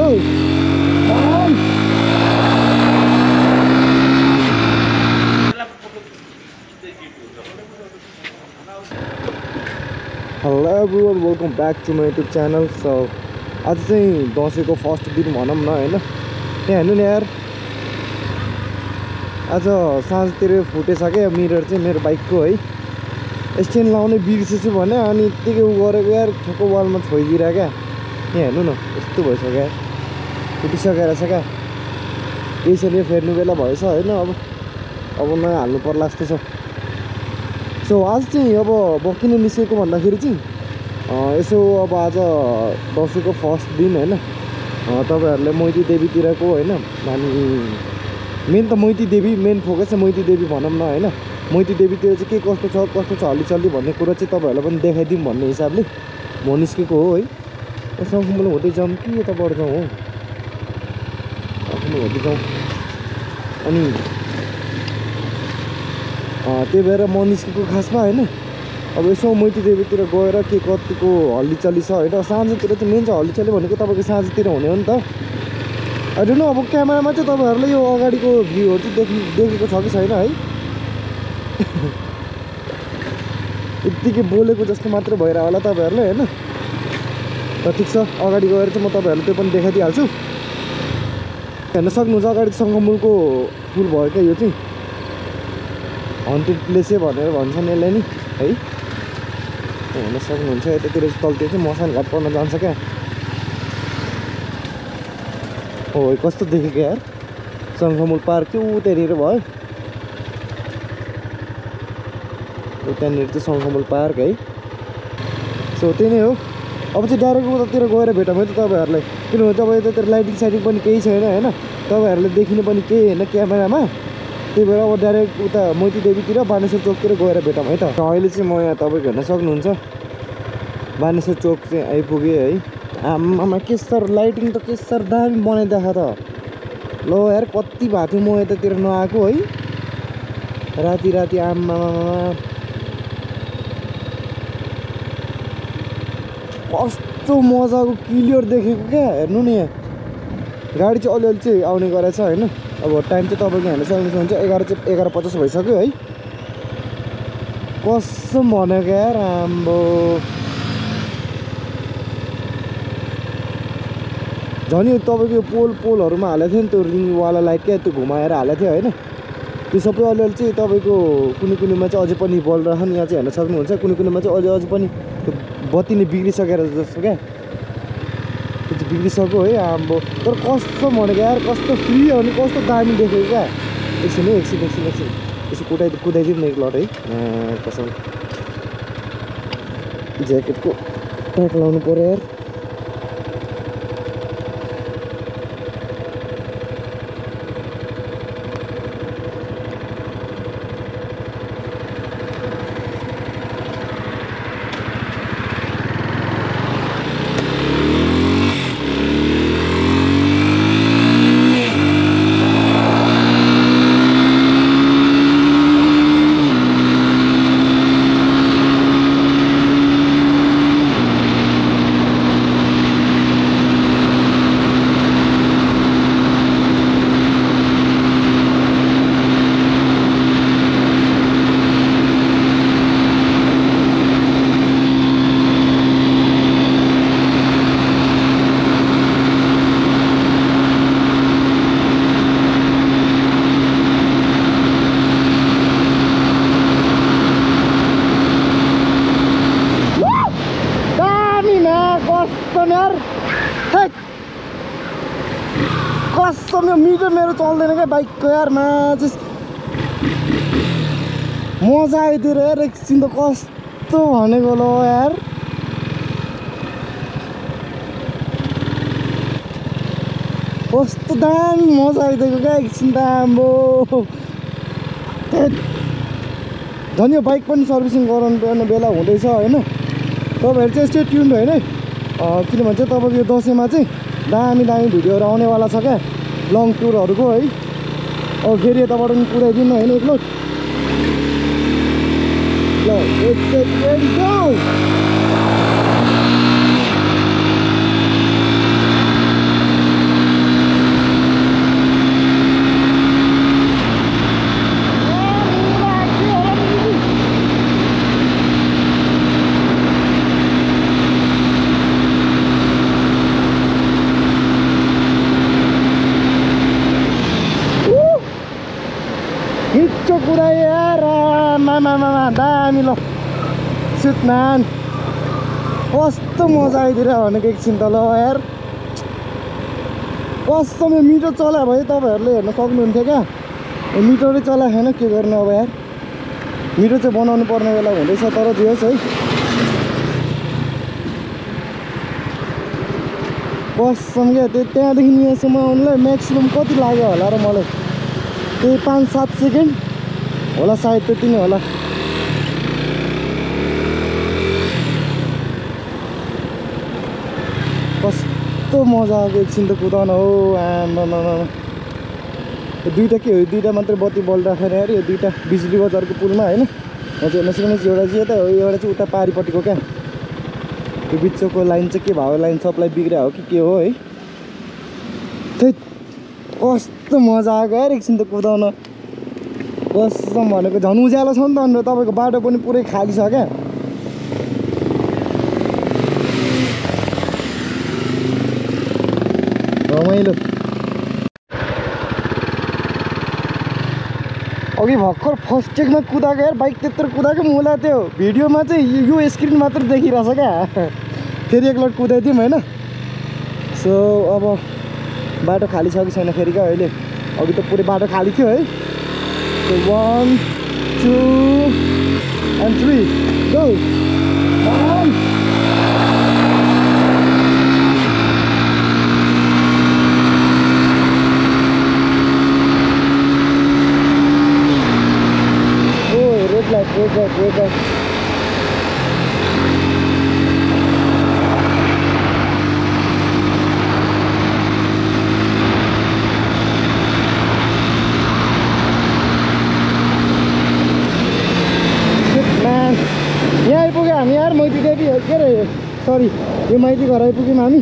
Hello hello everyone welcome back to my YouTube channel. So आज चाहिँ दसैँको first दिन भनौँ न होइन। यहाँ हेर्नु नि यार, आज साँझतिर फुटेछ क्या मिरर चाहिँ मेरो बाइकको है। स्ट्यान्ड लाउने बिर्सेछु भने अनि यत्तिकै उ गरेको यार ठोको वालमा छोइदिएर क्या। यहाँ हेर्नु न यस्तो भइसक्यो यार, फुटिसकेर छ क्या। यसरी फेर्नु बेला भएछ होइन। अब नयाँ हाल्नु पर्ला जस्तो छ। सो आज चाहिँ अब म किन निस्केको भन्दाखेरि चाहिँ यसो अब आज दसैँको फर्स्ट दिन होइन। तपाईँहरूले मैती देवीतिरको होइन, अनि मेन त मैती देवी, मेन फोकस चाहिँ मैती देवी भनौँ न होइन। मैती देवीतिर चाहिँ के कस्तो छ हल्लीचल्ली भन्ने कुरा चाहिँ तपाईँहरूलाई पनि देखाइदिउँ भन्ने हिसाबले म निस्केको हो है। सँगसँगै हुँदै जाउँ कि यताबाट जाउँ हो, सँगसँगै हुँदै जाउँ। अनि त्यही भएर म निस्केको खासमा होइन। अब यसो मैती देवीतिर गएर के कतिको हल्लीचल्ली छ होइन। साँझतिर चाहिँ मेन चाहिँ हल्लीचल्ली भनेको तपाईँको साँझतिर हुने हो नि त। होइन अब क्यामेरामा चाहिँ तपाईँहरूले यो अगाडिको भ्यूहरू चाहिँ देखेको छ कि छैन है। यत्तिकै बोलेको जस्तो मात्रै भइरह होला तपाईँहरूले होइन। त ठिक छ, अगाडि गएर चाहिँ म तपाईँहरूलाई त्यो पनि देखाइदिइहाल्छु। हेर्न सक्नुहुन्छ अगाडि सङ्गमुलको पुल भयो क्या यो चाहिँ। हन्टेड प्लेसै भनेर भन्छन् यसलाई नि है। हेर्न सक्नुहुन्छ यतातिर तलतिर चाहिँ मसान घाट पर्न जान्छ क्या। हो कस्तो देखेको यार, सङ्गमुल पार्क चाहिँ ऊ त्यहाँनिर भयो। त्यहाँनिर चाहिँ सङ्गमुल पार्क है। सो त्यही नै हो। अब चाहिँ डाइरेक्ट उतातिर गएर भेटौँ है त तपाईँहरूलाई। किनभने तपाईँ यतातिर लाइटिङ साइटिङ पनि केही छैन होइन। तपाईँहरूले देखिनु पनि केही होइन क्यामेरामा। त्यही भएर अब डाइरेक्ट उता मैती देवीतिर बानेश्वर चोकतिर गएर भेटौँ है त। अहिले चाहिँ म यहाँ तपाईँको हेर्न सक्नुहुन्छ बानेश्वर चोक चाहिँ आइपुगेँ है। आमामा के सर लाइटिङ त के सर दामी बनाइदिएको त। ल यार कति भएको थियो म यतातिर नआएको है राति आमामा। कस्तो मजाको क्लियर देखेको क्या। हेर्नु नि यहाँ गाडी चाहिँ अलिअलि चाहिँ आउने गरेछ होइन। अब टाइम चाहिँ तपाईँको हेर्न सक्नुहुन्छ 11:50 भइसक्यो है। कसम भनेको यार आम्बो, झन् यो तपाईँको यो पोलहरूमा हालेको थियो नि त्यो रिङवाला लाइट क्या, त्यो घुमाएर हालेको थियो होइन। त्यो सबै अलिअलि चाहिँ तपाईँको कुनैमा चाहिँ अझै पनि बलिरहेको नि। यहाँ चाहिँ हेर्न सक्नुहुन्छ कुनैमा चाहिँ अझै पनि त्यो बत्ती नै बिग्रिसकेर जस्तो क्या। त्यो चाहिँ बिग्रिसक्यो है आम्बो। तर कस्तो भनेको यार, कस्तो फ्री अनि कस्तो दामी देखेको क्या। एकछिन यसो कुदाइदिउँ न एक लट है। कसम ज्याकेटको ट्याग लाउनु पऱ्यो यार। कसम यो मिटर मेरो चल्दैन क्या बाइकको यार। चाहिँ मजा आइदिएर यार एकछिन त कस्तो भनेको ल यार। कस्तो दामी मजा आइदिएको क्या एकछिन त आम्बो। झन् यो बाइक पनि सर्भिसिङ गराउनु पर्ने बेला हुँदैछ होइन। तपाईँहरू चाहिँ स्टे ट्युन्ड होइन। किनभने चाहिँ तपाईँको यो दसैँमा चाहिँ दामी भिडियोहरू आउनेवाला छ क्या, लङ टुरहरूको है। अब फेरि यताबाट पनि कुदाइदिनु होइन एक लोट। ल बिचो कुदायो यार मामा दामी ल सुट म्यान कस्तो मजा आइदिएर भनेको एकछिन त ल यार कस्तो मिटर चलायो भने तपाईँहरूले हेर्न सक्नुहुन्थ्यो क्या मिटरै चलाएको छैन के गर्नु अब यार मिटर चाहिँ बनाउनु पर्ने बेला हुँदैछ तर जे होस् है कसम क्या त्यहाँदेखि यहाँसम्म आउनुलाई म्याक्सिमम् कति लाग्यो होला र मलाई त्यही 5-7 सेकेन्ड होला सायद त्यति नै होला कस्तो मजा आएको एकछिन त कुदाउन हो आमा दुईवटा के हो दुईवटा मात्रै बत्ती बल्ब राखेर यार यो दुईवटा बिजुली बजारको पुलमा होइन यहाँ चाहिँ हेर्न सक्नुहुन्छ एउटा चाहिँ यता हो एउटा चाहिँ उता पारिपट्टिको क्या यो बिचको लाइन चाहिँ के भयो लाइन सप्लाई बिग्रिया हो कि के हो है त्यही कस्तो मजा आएको यार एकछिन त कुदाउन कसम भनेको झन् उज्यालो छ नि त अन्त तपाईँको बाटो पनि पुरै खाली छ क्या रमाइलो अघि भर्खर फर्स्ट टेकमा कुदाएको यार बाइक त्यत्रो कुदाएको मलाई त्यो भिडियोमा चाहिँ यो स्क्रिन मात्र देखिरहेछ क्या फेरि एकलट कुदाइदिउँ होइन सो अब बाटो खाली छ कि छैन फेरि क्या अहिले अघि त पुरै बाटो खाली थियो है so 1 2 and 3 go red light यहाँ आइपुग्यो हामी यार मैती देवी के अरे सरी यो माइती घर आइपुग्यौँ हामी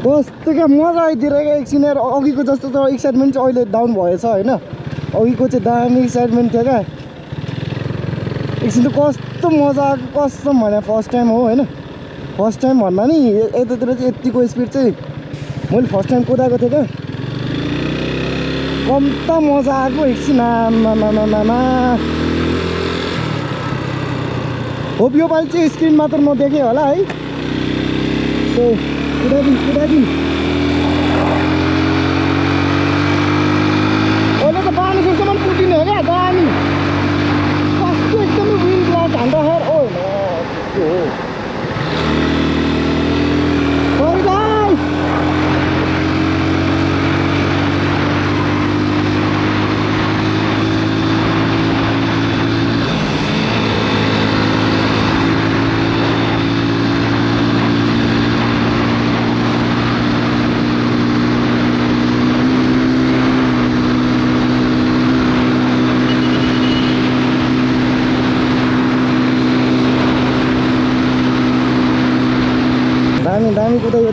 कस्तो क्या मजा आइदिरहेको एकछिन यार अघिको जस्तो त एक्साइटमेन्ट चाहिँ अहिले डाउन भएछ होइन अघिको चाहिँ दामी एक्साइटमेन्ट थियो क्या एकछिन त कस्तो मजा आएको कसम भने फर्स्ट टाइम हो होइन फर्स्ट टाइम भन्दा नि यतातिर चाहिँ यतिको स्पिड चाहिँ मैले फर्स्ट टाइम कुदाएको थिएँ क्या कम त मजा आएको एकछिन आमा होप यो पालि चाहिँ स्क्रिन मात्र नदेखेँ होला है सो कुदाइदिउँ अहिले त बानी सुसम्म पुगिने हो क्या दामी कस्तो एकदमै विन्ड ब्लास्ट हान्दा खैर ओ त्यस्तो हो सरी गाइस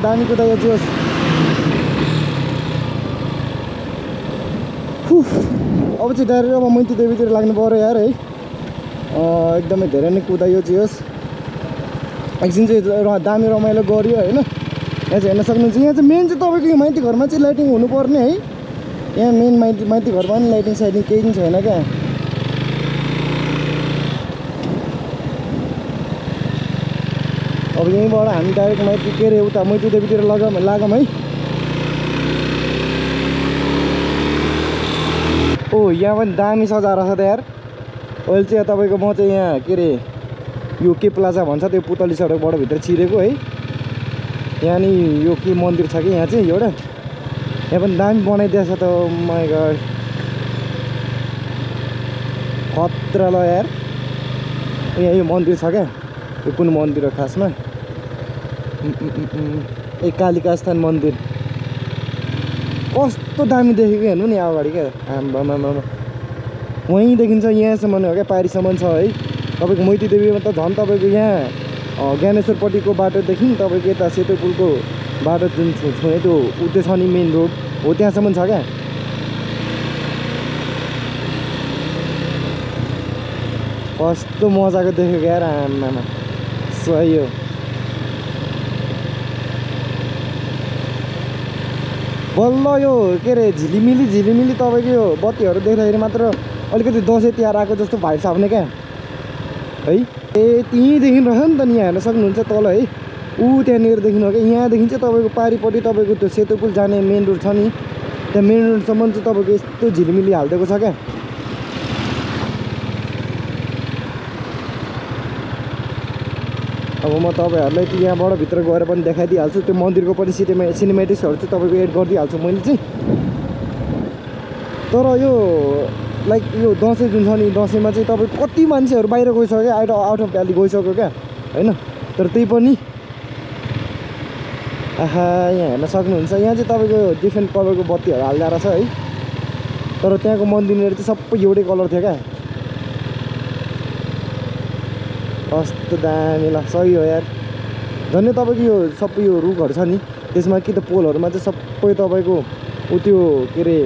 दामी कुदायो जोस अब चाहिँ डाइरेक्ट अब मैती देवीतिर लाग्नु पऱ्यो यार है एकदमै धेरै नै कुदायो जोस एकछिन चाहिँ दामी रमाइलो गऱ्यो होइन यहाँ चाहिँ हेर्न सक्नुहुन्छ यहाँ चाहिँ मेन चाहिँ तपाईँको यो माइती घरमा चाहिँ लाइटिङ हुनुपर्ने है यहाँ मेन माइती घरमा पनि लाइटिङ साइटिङ केही पनि छैन क्या अब यहीँबाट हामी डाइरेक्ट माइती के अरे उता मैती देवीतिर लागौँ है ओ यहाँ पनि दामी सजाएर छ त यार अहिले चाहिँ तपाईँको म चाहिँ यहाँ के अरे यो के प्लाजा भन्छ त्यो पुतली सडकबाट भित्र छिरेको है यहाँ नि यो के मन्दिर छ कि यहाँ चाहिँ एउटा यहाँ पनि दामी बनाइदिएछ त माइ गॉड खतरा ल यार यहाँ यो मन्दिर छ क्या यो कुन मन्दिर हो खासमा ए कालिका स्थान मन्दिर कस्तो दामी देखेको हेर्नु नि अगाडि क्या आम्मामा वहीँ देखिन्छ यहाँसम्म हो क्या पारीसम्म छ है तपाईँको मैती देवीमा त झन् तपाईँको यहाँ ज्ञानेश्वरपट्टिको बाटोदेखि तपाईँको यता सेतो पुलको बाटो जुन छुने त्यो उतै छ नि मेन रोड हो त्यहाँसम्म छ क्या कस्तो मजाको देखेको यार आम्मामा सही हो बल्ल यो के अरे झिलिमिली तपाईँको यो बत्तीहरू देख्दाखेरि मात्र अलिकति दसैँ तिहार आएको जस्तो भाइब्स आउने क्या है। ए त्यहीँदेखि रहेछ नि त नि यहाँ हेर्न सक्नुहुन्छ तल है, ऊ त्यहाँनिरदेखि हो क्या। यहाँदेखि चाहिँ तपाईँको पारिपट्टि तपाईँको त्यो सेतो पुल जाने मेन रोड छ नि, त्यहाँ मेन रोडसम्म चाहिँ तपाईँको यस्तो झिलिमिली हालिदिएको छ क्या। अब म तपाईँहरूलाई यहाँबाट भित्र गएर पनि देखाइदिइहाल्छु, त्यो मन्दिरको पनि सिनेमेटिक्सहरू चाहिँ तपाईँको एड गरिदिइहाल्छु मैले चाहिँ। तर यो लाइक यो दसैँ जुन छ नि, दसैँमा चाहिँ तपाईँको कति मान्छेहरू बाहिर गइसक्यो, आउट अफ भ्याली गइसक्यो क्या होइन। तर त्यही पनि आहा यहाँ हेर्न सक्नुहुन्छ, यहाँ चाहिँ तपाईँको डिफ्रेन्ट कलरको बत्तीहरू हाल्दा रहेछ है। तर त्यहाँको मन्दिरहरू चाहिँ सबै एउटै कलर थियो क्या। कस्तो दामी लाग्छ हो यार। झन् तपाईँको यो सबै यो रुखहरू छ नि, त्यसमा कि त पोलहरूमा चाहिँ सबै तपाईँको ऊ त्यो के अरे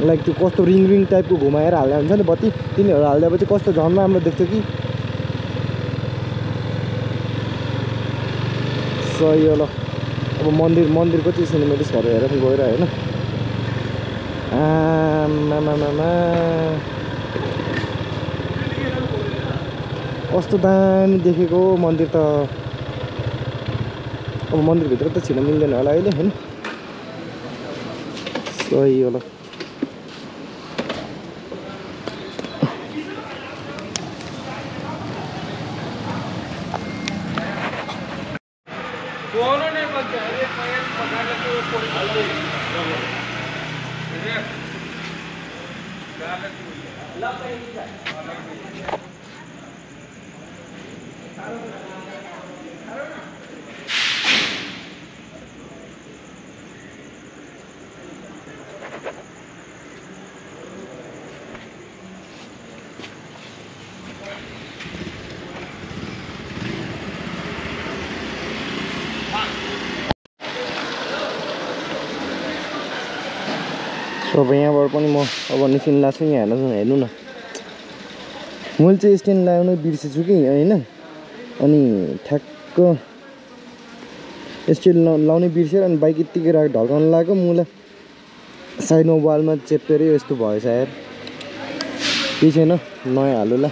लाइक त्यो कस्तो रिङ टाइपको घुमाएर हाल्दा हुन्छ नि बत्ती, तिनीहरू हालिदिएपछि कस्तो झन् राम्रो देख्छ कि। सही हो ल। अब मन्दिरको चाहिँ सिनेमेटिक्सहरू हेरेर गएर होइन। आमामामा कस्तो दामी देखेको मन्दिर त। अब मन्दिरभित्र त छिर्न मिल्दैन होला अहिले होइन। सही हो ल। अब यहाँबाट पनि म अब निस्किन लाग्छु। यहाँ हेर्नु न, मैले चाहिँ स्ट्यान्ड लगाउनु बिर्सेछु कि होइन। अनि ठ्याक्क स्ट्यान्ड लाउनै बिर्सेर अनि बाइक यत्तिकै ढल्काउनु लाग्यो, मलाई साइडमा वालमा चेपेर यस्तो भएछ यार। केही छैन, नयाँ हाल्नु ल।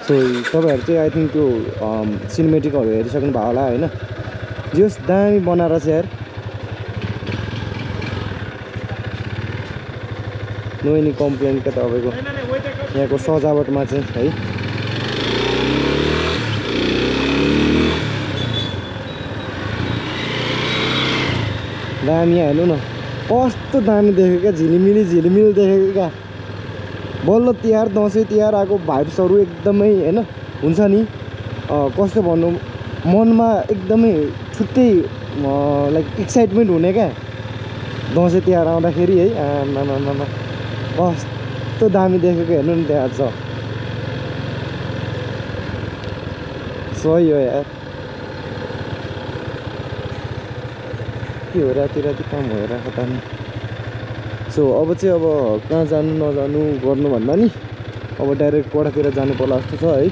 सो तपाईँहरू चाहिँ आई थिङ्क त्यो सिनेमेटिकहरू हेरिसक्नु भयो होला होइन। जस दामी बनाएर चाहिँ यार, नो एनी कम्प्लेन क्या तपाईँको यहाँको सजावटमा चाहिँ है। दामी हेर्नु न, कस्तो दामी देख्यो क्या, झिलिमिली देखेको क्या। बल्ल तिहार दसैँ तिहार आएको भाइब्सहरू एकदमै होइन हुन्छ नि। कस्तो भन्नु, मनमा एकदमै छुट्टै लाइक एक्साइटमेन्ट हुने क्या दसैँ तिहार आउँदाखेरि है। आमामामा कस्तो दामी देखेको हेर्नु नि त्यहाँ छ। सही हो यार। के हो राति काम भइरहेको त नि। सो अब चाहिँ अब कहाँ जानु नजानु गर्नुभन्दा नि अब डाइरेक्ट कोठातिर जानु पर्ला जस्तो छ है।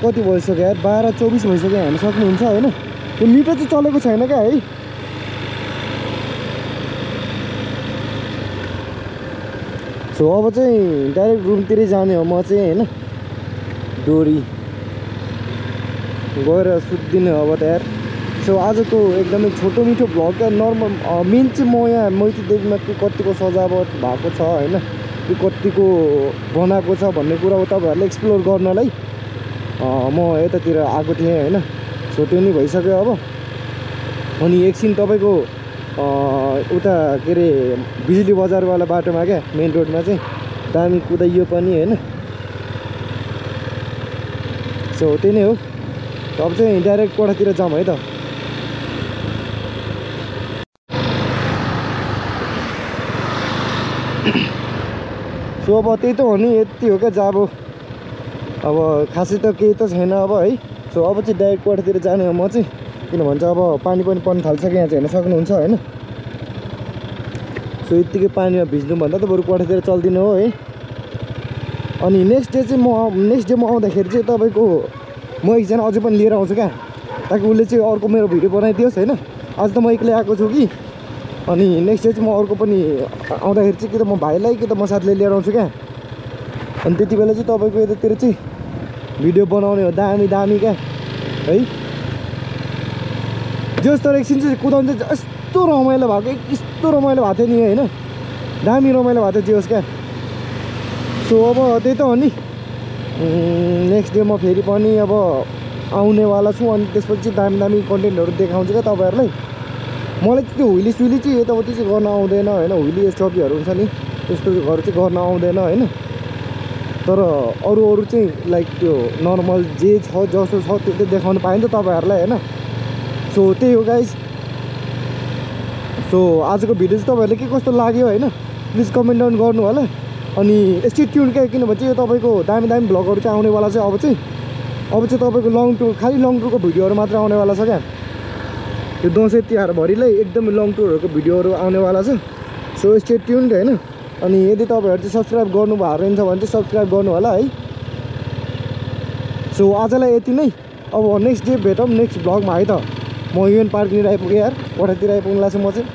कति भइसक्यो यार, 12:24 भइसक्यो हेर्न सक्नुहुन्छ होइन। त्यो मिटर चाहिँ चलेको छैन क्या है। सो अब चाहिँ डाइरेक्ट रुमतिरै जाने हो म चाहिँ होइन। डोरी गएर सुत्दिनँ अब त यार। सो आजको एकदमै छोटो मिठो भ्लग क्या नर्मल। मेन चाहिँ म यहाँ मैतीदेवीमा के कतिको सजावट भएको छ होइन, के कतिको बनाएको छ भन्ने कुरा हो तपाईँहरूले एक्सप्लोर गर्नलाई म यतातिर आएको थिएँ होइन। सो त्यो नि भइसक्यो अब। अनि एकछिन तपाईँको उता के अरे बिजुली बजारवाला बाटोमा क्या मेन रोडमा चाहिँ दामी कुदाइयो पनि होइन। सो त्यही नै हो। अब चाहिँ डाइरेक्ट कोठातिर जाउँ है त। सो अब त्यही त हो नि, यति हो क्या जाब। अब खासै त केही त छैन अब है। सो अब चाहिँ डाइरेक्ट कोठातिर जाने हो म चाहिँ, किन भन्छ अब पानी पनि पर्न थाल्छ कि यहाँ चाहिँ हेर्न सक्नुहुन्छ होइन। सो यत्तिकै पानीमा भिज्नुभन्दा त बरु कोठातिर चल्दिनु हो है। अनि नेक्स्ट डे म आउँदाखेरि चाहिँ तपाईँको म एकजना अझै पनि लिएर आउँछु क्या। ताकि उसले चाहिँ अर्को मेरो भिडियो बनाइदियोस् होइन। आज त म एक्लै आएको छु कि, अनि नेक्स्ट डे चाहिँ म अर्को पनि आउँदाखेरि चाहिँ कि त म भाइलाई कि त म साथीले लिएर आउँछु क्या। अनि त्यति बेला चाहिँ तपाईँको यतातिर चाहिँ भिडियो बनाउने हो दामी दामी क्या है। जस तर एकछिन चाहिँ कुदाउनु चाहिँ यस्तो रमाइलो भएको, यस्तो रमाइलो भएको थियो नि होइन, दामी रमाइलो भएको थियो होस् क्या। सो अब त्यही त हो नि, नेक्स्ट डे म फेरि पनि अब आउनेवाला छु। अनि त्यसपछि दामी दामी कन्टेन्टहरू देखाउँछु क्या तपाईँहरूलाई। मलाई त्यो हुइली सुइली चाहिँ यताउति चाहिँ गर्न आउँदैन होइन, हुइली स्टपीहरू हुन्छ नि त्यस्तोहरू चाहिँ गर्न आउँदैन होइन। तर अरू चाहिँ लाइक त्यो नर्मल जे छ जसो छ त्यो चाहिँ देखाउनु पायो नि त तपाईँहरूलाई होइन। सो त्यही हो गाइस। सो आजको भिडियो चाहिँ तपाईँहरूले के कस्तो लाग्यो होइन, प्लिज कमेन्ट डाउन गर्नु होला। अनि स्टे ट्युन क्या, किनभने चाहिँ यो तपाईँको दामी दामी भ्लगहरू चाहिँ आउनेवाला छ। अब चाहिँ तपाईँको लङ टुर, खालि लङ टुरको भिडियोहरू मात्र आउनेवाला छ क्या। यो दसैँ तिहारभरिलाई एकदमै लङ टुरहरूको भिडियोहरू आउनेवाला छ। सो स्टे ट्युन होइन। अनि यदि तपाईँहरू चाहिँ सब्सक्राइब गर्नुभएको रहेछ भने चाहिँ सब्सक्राइब गर्नु होला है। सो आजलाई यति नै। अब नेक्स्ट डे भेटौँ नेक्स्ट भ्लगमा है त। म युएन पार्कनिर आइपुगेँ यार, कोठातिर आइपुग्नु लाग्छ म चाहिँ।